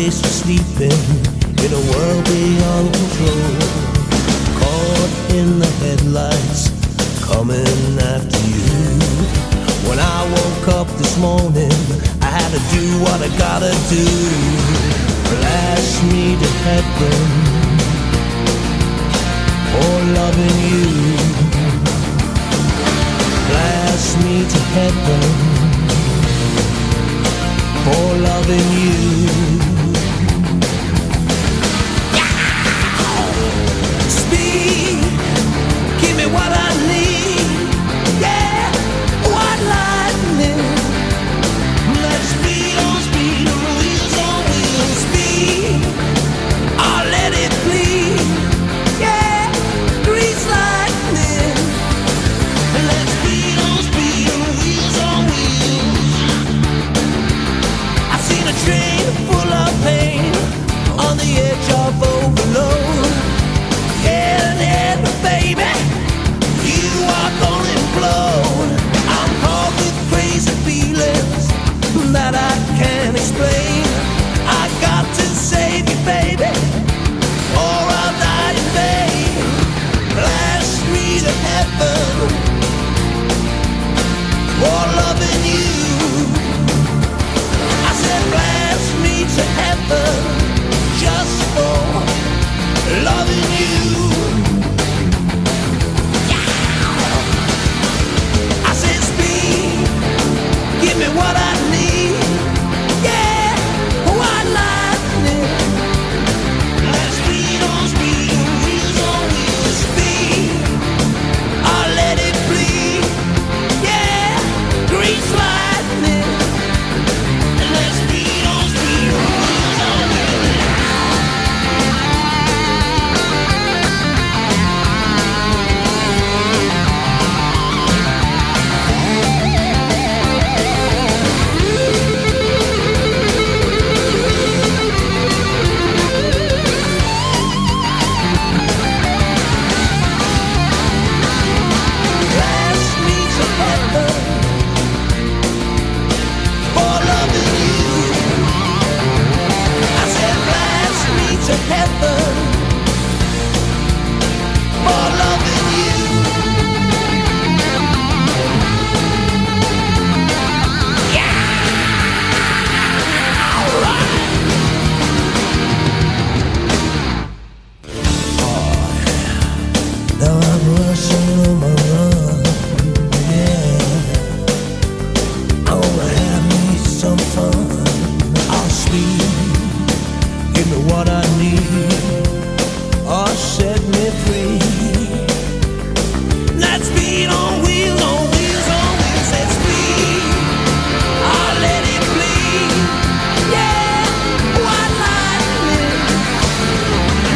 place to sleep in a world beyond control. Caught in the headlights, coming after you. When I woke up this morning, I had to do what I gotta do. Blast me to heaven for loving you. Blast me to heaven for loving you. Speed, give me what I need. Yeah, white lightning. Let's speed on speed, on wheels on wheels. Speed, I'll let it bleed. Yeah, grease lightning. Let's speed on speed, on wheels on wheels. I've seen a train full of pain on the edge of overload. Yeah, baby, you are gonna implode. I'm caught with crazy feelings that I can't explain. I got to save you, baby, or I'll die in vain. Blast me to heaven for loving you. I said blast me to heaven just for loving you. I said speed, give me what I need. Yeah, white lightning. Let's speed on speed, wheels on wheels. Speed, I'll let it bleed. Yeah, grease lightning. Let's speed on speed, wheels on wheels. Blast me to heaven for loving you. I said blast me to heaven for loving you. Now I'm rushing on my run, yeah. I wanna have me some fun. I'll speed, give me what I need, or set me free. Let's speed on wheels, on wheels, on wheels. Let's speed, I'll let it bleed. Yeah, white lightning.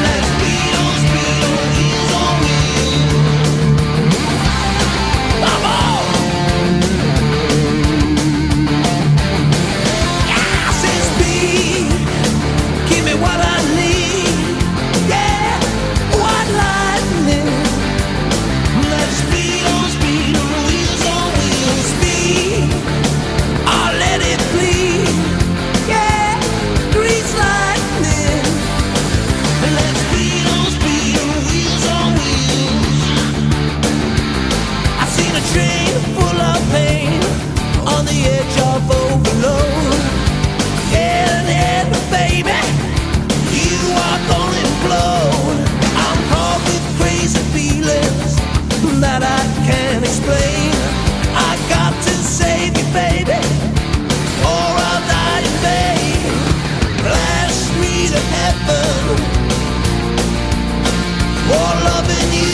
Let's speed on wheels on wheels. Come on. I said speed, give me what I need. Yeah, white lightning. Let's speed on wheels on wheels. Speed, I'll let it bleed. Yeah, grease lightning. Let's speed on wheels on wheels. I've seen a train full of pain on the edge of overload. Yeah, baby, you are gonna implode. I'm caught with crazy feelings that I can't explain. I got to save you, baby, or I'll die in vain. Blast me to heaven for loving you.